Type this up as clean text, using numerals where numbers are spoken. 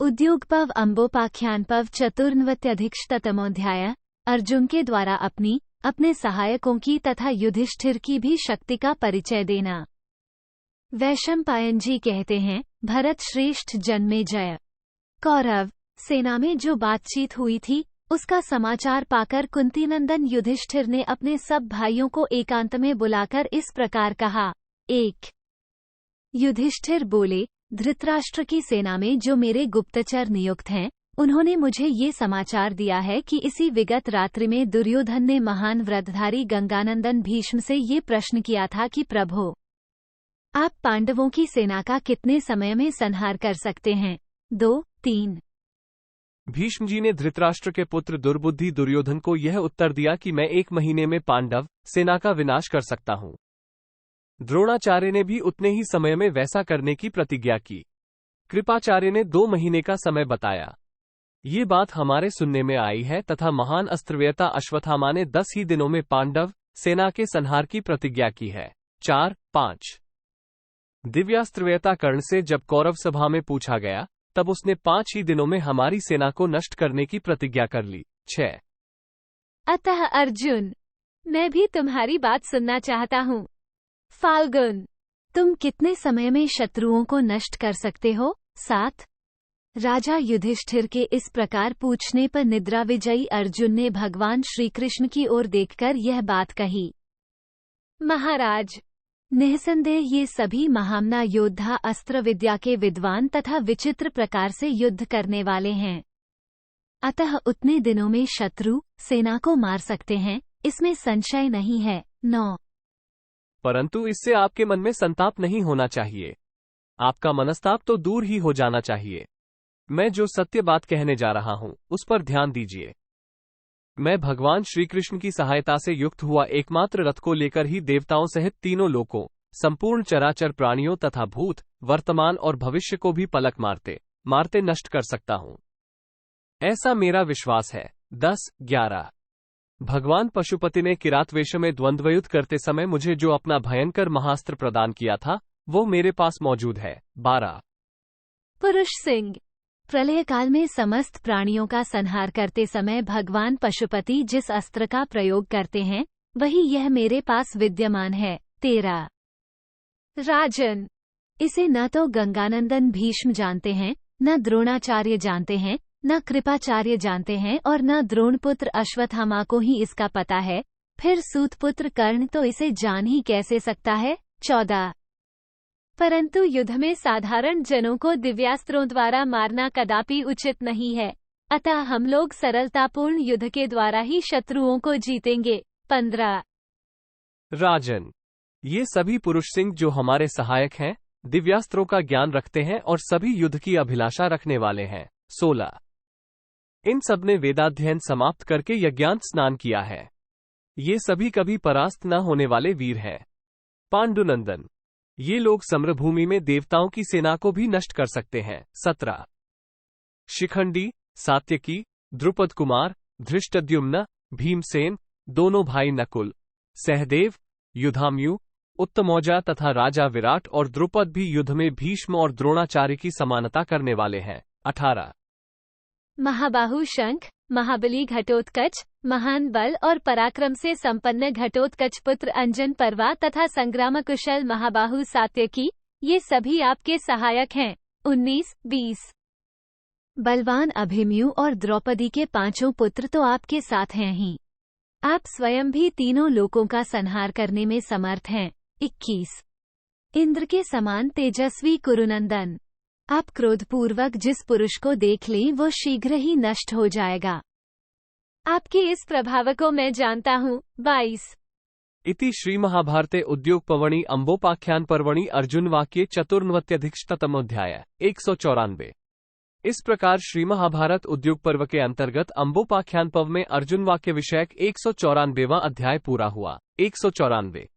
उद्योगपव अम्बोपाख्यानपव चतुर्नवत्यधिकशतमोऽध्याय। अर्जुन के द्वारा अपने सहायकों की तथा युधिष्ठिर की भी शक्ति का परिचय देना। वैशंपायन जी कहते हैं, भरत श्रेष्ठ जन्मेजय। कौरव सेना में जो बातचीत हुई थी उसका समाचार पाकर कुंतीनंदन युधिष्ठिर ने अपने सब भाइयों को एकांत में बुलाकर इस प्रकार कहा। 1। युधिष्ठिर बोले, धृतराष्ट्र की सेना में जो मेरे गुप्तचर नियुक्त हैं, उन्होंने मुझे ये समाचार दिया है कि इसी विगत रात्रि में दुर्योधन ने महान व्रतधारी गंगानंदन भीष्म से ये प्रश्न किया था कि प्रभो, आप पांडवों की सेना का कितने समय में संहार कर सकते हैं? 2, 3। भीष्म जी ने धृतराष्ट्र के पुत्र दुर्बुद्धि दुर्योधन को यह उत्तर दिया कि मैं 1 महीने में पांडव सेना का विनाश कर सकता हूँ। द्रोणाचार्य ने भी उतने ही समय में वैसा करने की प्रतिज्ञा की। कृपाचार्य ने 2 महीने का समय बताया। ये बात हमारे सुनने में आई है तथा महान अस्त्रवेता अश्वत्थामा ने 10 ही दिनों में पांडव सेना के संहार की प्रतिज्ञा की है। 4, 5। दिव्यास्त्रवेता कर्ण से जब कौरव सभा में पूछा गया तब उसने 5 ही दिनों में हमारी सेना को नष्ट करने की प्रतिज्ञा कर ली। 6। अतः अर्जुन, मैं भी तुम्हारी बात सुनना चाहता हूँ। फाल्गुन, तुम कितने समय में शत्रुओं को नष्ट कर सकते हो? 7। राजा युधिष्ठिर के इस प्रकार पूछने पर निद्रा विजयी अर्जुन ने भगवान श्री कृष्ण की ओर देखकर यह बात कही। महाराज, निःसंदेह ये सभी महामना योद्धा अस्त्र विद्या के विद्वान तथा विचित्र प्रकार से युद्ध करने वाले हैं। अतः उतने दिनों में शत्रु सेना को मार सकते हैं, इसमें संशय नहीं है। 9। परंतु इससे आपके मन में संताप नहीं होना चाहिए। आपका मनस्ताप तो दूर ही हो जाना चाहिए। मैं जो सत्य बात कहने जा रहा हूं उस पर ध्यान दीजिए। मैं भगवान श्री कृष्ण की सहायता से युक्त हुआ एकमात्र रथ को लेकर ही देवताओं सहित तीनों लोकों, संपूर्ण चराचर प्राणियों तथा भूत, वर्तमान और भविष्य को भी पलक मारते नष्ट कर सकता हूं। ऐसा मेरा विश्वास है। 10, 11। भगवान पशुपति ने किरातवेश में द्वंद्वयुद्ध करते समय मुझे जो अपना भयंकर महास्त्र प्रदान किया था वो मेरे पास मौजूद है। 12। पुरुष सिंह, प्रलय काल में समस्त प्राणियों का संहार करते समय भगवान पशुपति जिस अस्त्र का प्रयोग करते हैं वही यह मेरे पास विद्यमान है। 13। राजन, इसे न तो गंगानंदन भीष्म जानते हैं, न द्रोणाचार्य जानते हैं, न कृपाचार्य जानते हैं और न द्रोणपुत्र अश्वत्थामा को ही इसका पता है, फिर सूतपुत्र कर्ण तो इसे जान ही कैसे सकता है। 14। परंतु युद्ध में साधारण जनों को दिव्यास्त्रों द्वारा मारना कदापि उचित नहीं है, अतः हम लोग सरलतापूर्ण युद्ध के द्वारा ही शत्रुओं को जीतेंगे। 15। राजन, ये सभी पुरुष सिंह जो हमारे सहायक हैं, दिव्यास्त्रों का ज्ञान रखते हैं और सभी युद्ध की अभिलाषा रखने वाले हैं। 16। इन सब ने वेदाध्ययन समाप्त करके यज्ञांत स्नान किया है। ये सभी कभी परास्त न होने वाले वीर हैं। पांडुनंदन, ये लोग सम्रभूमि में देवताओं की सेना को भी नष्ट कर सकते हैं। 17। शिखंडी, सात्यकी, द्रुपद कुमार, धृष्टद्युम्न, भीमसेन, दोनों भाई नकुल, सहदेव, युधामन्यु, उत्तमौजा तथा राजा विराट और द्रुपद भी युद्ध में भीष्म और द्रोणाचार्य की समानता करने वाले हैं। 18। महाबाहु शंख, महाबली घटोत्कच, महान बल और पराक्रम से संपन्न घटोत्कच पुत्र अंजन पर्वा तथा संग्राम कुशल महाबाहु सात्यकी, ये सभी आपके सहायक हैं। 19, 20। बलवान अभिमन्यु और द्रौपदी के 5 पुत्र तो आपके साथ हैं ही। आप स्वयं भी तीनों लोकों का संहार करने में समर्थ हैं। 21। इंद्र के समान तेजस्वी कुरुनंदन, आप क्रोधपूर्वक जिस पुरुष को देख लें वो शीघ्र ही नष्ट हो जाएगा। आपके इस प्रभाव को मैं जानता हूँ। 22। इति श्री महाभारते उद्योगपर्वणि अम्बोपाख्यान पर्वणि अर्जुन वाक्ये चतुर्नवत्यधिकशतमोऽध्याय। 194। इस प्रकार श्री महाभारत उद्योग पर्व के अंतर्गत अम्बोपाख्यान पर्व में अर्जुन वाक्य विषयक 194वां अध्याय पूरा हुआ। 194।